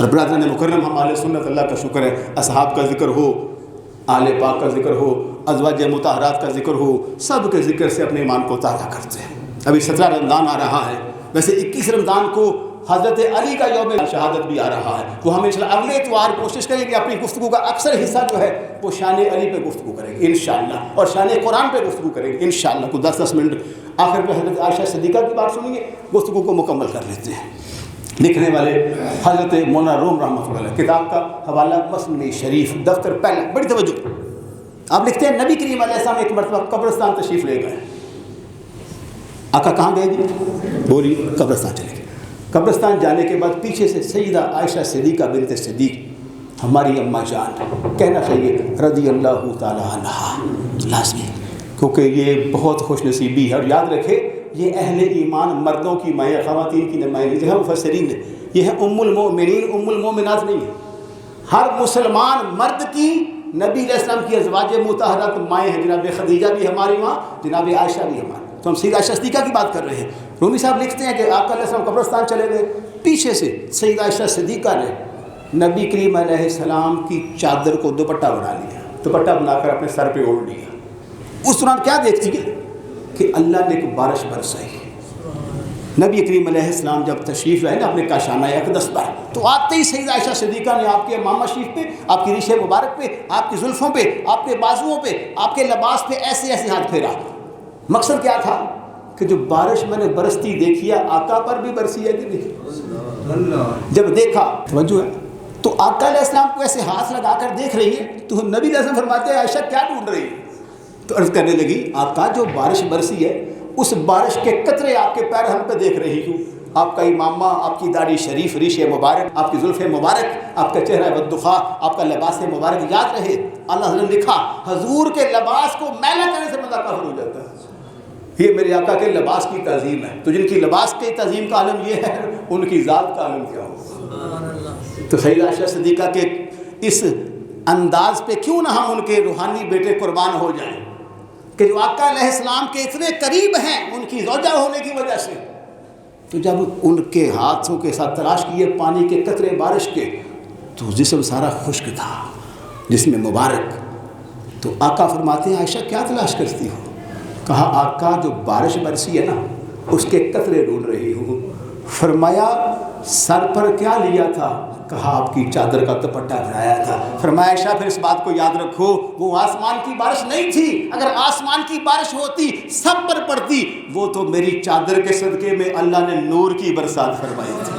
اور برادران مکرم، ہم اہل سنت اللہ کا شکر ہے، اصحاب کا ذکر ہو، آل پاک کا ذکر ہو، ازواج مطہرات کا ذکر ہو، سب کے ذکر سے اپنے ایمان کو تازہ کرتے ہیں۔ ابھی 17 رمضان آ رہا ہے، ویسے 21 رمضان کو حضرت علی کا یوم شہادت بھی آ رہا ہے، وہ ہم انشاءاللہ اگلے اتوار کوشش کریں کہ اپنی گفتگو کا اکثر حصہ جو ہے وہ شان علی پہ گفتگو کریں گے انشاءاللہ، اور شان قرآن پہ گفتگو کریں گے انشاءاللہ۔ کچھ 10 منٹ آخر پہ حضرت عائشہ صدیقہ کی بات سنیں گے، گفتگو کو مکمل کر لیتے ہیں۔ لکھنے والے حضرت مولانا روم رحمۃ اللہ علیہ، کتاب کا حوالہ مسلم شریف، دفتر پہلا، بڑی توجہ۔ آپ لکھتے ہیں نبی کریم علیہ السلام ایک مرتبہ قبرستان تشریف لے گئے۔ آقا کہاں گئے جی؟ بولیے، قبرستان چلے گئے۔ قبرستان جانے کے بعد پیچھے سے سیدہ عائشہ صدیقہ بنت صدیق، ہماری اماں جان، کہنا چاہیے رضی اللہ تعالی عنہا، لازمی، کیونکہ یہ بہت خوش نصیبی ہے۔ اور یاد رکھے یہ اہل ایمان مردوں کی مائیں، خواتین کی نمائندگی ہے، مفسرین نے یہ ہے ام المؤمنین، ام المؤمنات نہیں ہے۔ ہر مسلمان مرد کی نبی علیہ السلام کی ازواج مطہرات مائیں ہیں، جناب خدیجہ بھی ہماری ماں، جناب عائشہ بھی ہماری۔ تو ہم سیدہ عائشہ صدیقہ کی بات کر رہے ہیں۔ رومی صاحب لکھتے ہیں کہ آقا علیہ السلام قبرستان چلے گئے، پیچھے سے سیدہ عائشہ صدیقہ نے نبی کریم علیہ السلام کی چادر کو دوپٹہ بنا لیا، دوپٹہ بنا کر اپنے سر پہ اوڑھ لیا۔ اس دوران کیا دیکھتی ہے کہ اللہ نے ایک بارش برسائی۔ نبی کریم علیہ السلام جب تشریف لائے نا اپنے کاشانہ اقدس پر، تو آتے ہی سیدہ عائشہ صدیقہ نے آپ کے امامہ شریف پہ، آپ کی ریش مبارک پہ، آپ کی زلفوں پہ، آپ کے بازوؤں پہ، آپ کے لباس پہ ایسے ایسے ہاتھ پھیرا۔ مقصد کیا تھا کہ جو بارش میں نے برستی دیکھی ہے، آقا پر بھی برسی ہے کہ نہیں؟ جب دیکھا، توجہ ہے، تو آقا علیہ السلام کو ایسے ہاتھ لگا کر دیکھ رہی ہے، تو نبی علیہ السلام فرماتے ہیں عائشہ کیا ڈھونڈ رہی ہے؟ تو عرض کرنے لگی آقا جو بارش برسی ہے اس بارش کے قطرے آپ کے پیر ہم پہ دیکھ رہی ہوں، آپ کا امامہ، آپ کی داڑھی شریف، ریش مبارک، آپ کی زلف مبارک، آپ کا چہرہ بدخواہ، آپ کا لباس مبارک۔ یاد رہے اللہ نے لکھا حضور کے لباس کو میلا کرنے سے بندہ کافر ہو جاتا ہے۔ یہ میرے آقا کے لباس کی تعظیم ہے، تو جن کی لباس کی تعظیم کا عالم یہ ہے، ان کی ذات کا عالم کیا ہوگا؟ تو سیدہ عائشہ صدیقہ کے اس انداز پہ کیوں نہ ہم ان کے روحانی بیٹے قربان ہو جائیں کہ جو آقا علیہ السلام کے اتنے قریب ہیں ان کی زوجہ ہونے کی وجہ سے۔ تو جب ان کے ہاتھوں کے ساتھ تلاش کیے پانی کے قطرے بارش کے، تو جسم سارا خشک تھا، جسم مبارک۔ تو آقا فرماتے ہیں عائشہ کیا تلاش کرتی ہو؟ کہا آقا جو بارش برسی ہے نا اس کے قطرے ڈھونڈ رہی ہوں۔ فرمایا سر پر کیا لیا تھا؟ کہا آپ کی چادر کا دوپٹہ بنایا تھا۔ فرمایا عائشہ پھر اس بات کو یاد رکھو وہ آسمان کی بارش نہیں تھی، اگر آسمان کی بارش ہوتی سب پر پڑتی، وہ تو میری چادر کے صدقے میں اللہ نے نور کی برسات فرمائی تھی،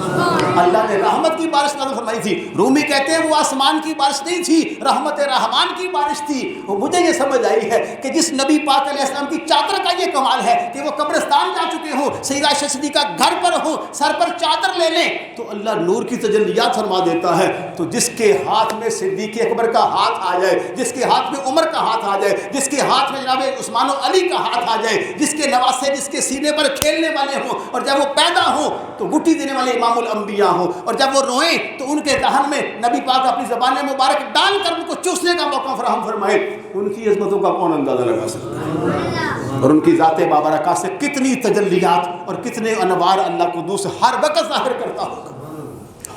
اللہ نے رحمت کی بارش نازل فرمائی تھی۔ رومی کہتے ہیں وہ آسمان کی بارش نہیں تھی، رحمت رحمان کی بارش تھی۔ وہ مجھے یہ سمجھ آئی ہے کہ جس نبی پاک علیہ السلام کی چادر کا یہ کمال ہے کہ وہ قبرستان جا چکے ہوں، سیدہ عائشہ صدیقہ گھر پر ہوں، سر پر چادر لے لیں تو اللہ نور کی تجلیات فرما دیتا ہے۔ تو جس کے ہاتھ میں صدیق اکبر کا ہاتھ آ جائے، جس کے ہاتھ میں عمر کا ہاتھ آ جائے، جس کے ہاتھ میں جناب عثمان و علی کا ہاتھ آ جائے، جس کے نواسے جس کے سینے پر کھیلنے والے ہوں، اور جب وہ پیدا ہوں تو گٹی دینے والے امام الانبیاء ہوں، اور جب وہ روئیں تو ان کے دہن میں نبی پاک اپنی زبان مبارک ڈال کر ان کو چوسنے کا موقع فراہم فرمائے، ان کی عظمتوں کا کون اندازہ لگا سکتا ہے؟ اور ان کی ذات بابرکہ سے کتنی تجلیات اور کتنے انوار اللہ قدوس ہر وقت ظاہر کرتا ہوگا۔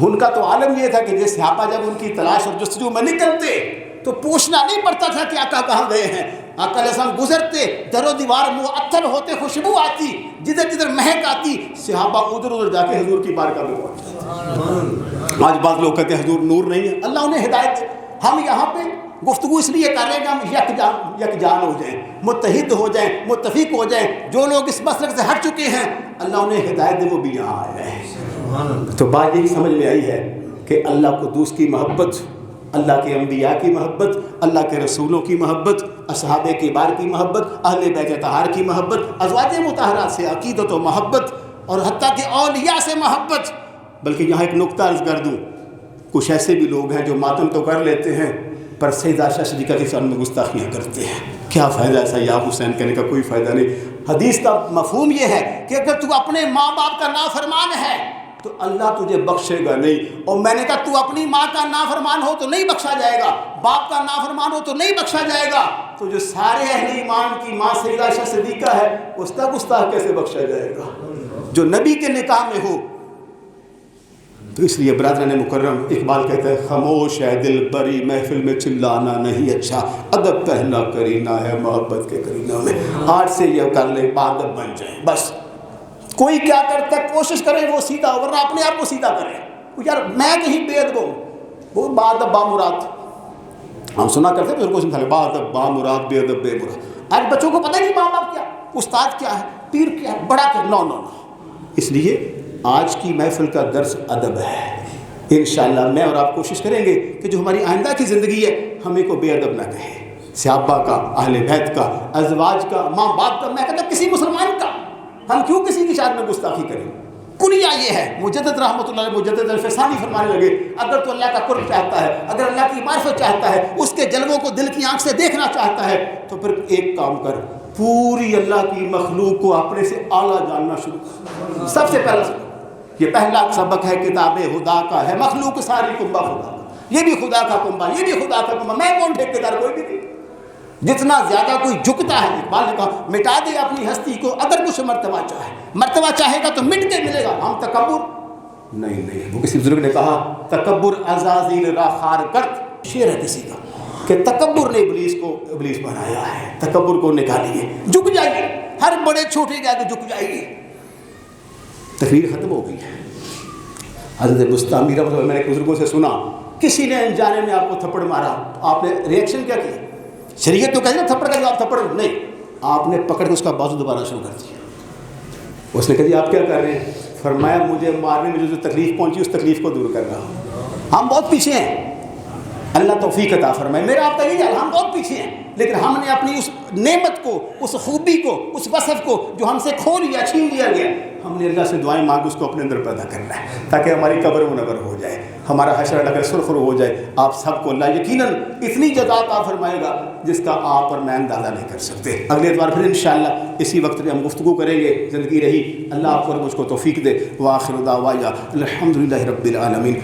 ان کا تو عالم یہ تھا کہ جس صحابہ جب ان کی تلاش اور جستجو میں نکلتے تو پوچھنا نہیں پڑتا تھا کہ آقا کہاں گئے ہیں۔ آقا علیہ السلام گزرتے، در و دیوار معطر ہوتے، خوشبو آتی، جدھر جدھر مہک آتی، صحابہ ادھر ادھر جا کے حضور کی بارگاہ میں پہنچتے۔ آج بعض لوگ کہتے ہیں حضور نور نہیں ہے، اللہ انہیں ہدایت دے۔ ہم یہاں پہ گفتگو اس لیے کر رہے ہیں کہ ہم یکجان ہو جائیں، متحد ہو جائیں، متفق ہو جائیں۔ جو لوگ اس مسلک سے ہٹ چکے ہیں اللہ انہیں ہدایت دے، وہ بھی یہاں آئے ہیں۔ تو بات یہی سمجھ میں آئی ہے کہ اللہ قدوس کی محبت، اللہ کے انبیاء کی محبت، اللہ کے رسولوں کی محبت، اصحاب کبار کی محبت، اہل بیت طہار کی محبت، ازواج مطہرات سے عقیدت و محبت، اور حتیٰ کہ اولیاء سے محبت۔ بلکہ یہاں ایک نقطہ عرض کر دوں، کچھ ایسے بھی لوگ ہیں جو ماتم تو کر لیتے ہیں پر سیدہ عائشہ صدیقہ کے سامنے گستاخیاں کرتے ہیں۔ کیا فائدہ ایسا یا حسین کہنے کا؟ کوئی فائدہ نہیں۔ حدیث کا مفہوم یہ ہے کہ اگر تو اپنے ماں باپ کا نافرمان ہے تو اللہ تجھے بخشے گا نہیں، اور میں نے کہا تو اپنی ماں کا نافرمان ہو تو نہیں بخشا جائے گا، باپ کا نافرمان ہو تو نہیں بخشا جائے گا، تو جو سارے اہل ایمان کی ماں سیدہ عائشہ صدیقہ ہے اس کا گستاخ کیسے بخشا جائے گا؟ جو نبی کے نکاح میں ہو، تو اس لیے برادران مکرم، اقبال کہتا ہے خاموش ہے دل بری محفل میں چلانا نہیں اچھا، ادب پہلا کرینہ ہے محبت کے کرینہ میں۔ آج سے یہ کر لیں بادب بن جائیں، بس کوئی کیا کرتا ہے کوشش کریں وہ سیدھا، ورنہ اپنے آپ کو سیدھا کریں۔ یار میں کہیں بے ادب ہوں، وہ بادب با مراد ہم سنا کرتے ہیں، کو سمجھا بادب با مراد بے ادب بے مراد۔ آج بچوں کو پتہ نہیں ماں باپ کیا، استاد کیا ہے، پیر کیا ہے، بڑا کیا، نو نو نو۔ اس لیے آج کی محفل کا درس ادب ہے۔ انشاءاللہ میں اور آپ کوشش کریں گے کہ جو ہماری آئندہ کی زندگی ہے ہمیں کو بے ادب نہ کہے، صحابہ کا، اہل بیت کا، ازواج کا، ماں باپ کا، میں کہتا ہوں کسی مسلمان کا ہم کیوں کسی کی شان میں گستاخی کریں؟ کنیا یہ ہے، مجدد رحمۃ اللہ علیہ مجدد الفسانی فرمانے لگے اگر تو اللہ کا قرب چاہتا ہے، اگر اللہ کی معرفت چاہتا ہے، اس کے جلووں کو دل کی آنکھ سے دیکھنا چاہتا ہے، تو پھر ایک کام کر، پوری اللہ کی مخلوق کو اپنے سے اعلیٰ جاننا شروع کر۔ سب سے پہلا یہ پہلا سبق ہے کتاب خدا کا ہے، مخلوق ساری کنبہ خدا کا، یہ بھی خدا کا کنبہ، یہ بھی خدا کا کنبہ، میں کون ٹھیکیدار، کوئی بھی نہیں۔ جتنا زیادہ کوئی جھکتا ہے، اقبال نے کہا مٹا دے اپنی ہستی کو اگر کچھ مرتبہ چاہے گا تو مٹ کے ملے گا، ہم تکبر نہیں۔ وہ کسی بزرگ نے کہا تکبر عزازیل را خار کرد، شعر ہے کسی کا کہ تکبر نے ابلیس بنایا ہے، تکبر کو نکالیے، جھک جائیے، ہر بڑے چھوٹے کے آگے جھک جائیے۔ تقریر ختم ہو گئی ہے۔ حضرت بستامی رحمۃ اللہ، میں نے بزرگوں سے سنا کسی نے انجانے میں آپ کو تھپڑ مارا، آپ نے ریئیکشن کیا کیا؟ شریعت تو کہتے ہیں تھپڑ کا جواب تھپڑ نہیں، آپ نے پکڑ کے اس کا بازو دوبارہ شروع کر دیا۔ اس نے کہا جی آپ کیا کر رہے ہیں؟ فرمایا مجھے مارنے میں جو تکلیف پہنچی اس تکلیف کو دور کر رہا ہوں۔ ہم بہت پیچھے ہیں، اللہ توفیق عطا فرمائے، میرا آپ کا یہی حال، ہم بہت پیچھے ہیں، لیکن ہم نے اپنی اس نعمت کو، اس خوبی کو، اس وصف کو جو ہم سے کھو لیا، چھین لیا گیا، ہم نے اللہ سے دعائیں مانگ اس کو اپنے اندر پیدا کرنا ہے تاکہ ہماری قبر منور ہو جائے، ہمارا حشر ڈگر سرخرو ہو جائے۔ آپ سب کو اللہ یقیناً اتنی جزا عطا فرمائے گا جس کا آپ اور میں اندازہ نہیں کر سکتے۔ اگلے اتوار پھر انشاءاللہ اسی وقت میں ہم گفتگو کریں گے، زندگی رہی، اللہ آپ کو اور مجھ کو توفیق دے۔ وآخر دعوانا الحمدللہ رب العالمین۔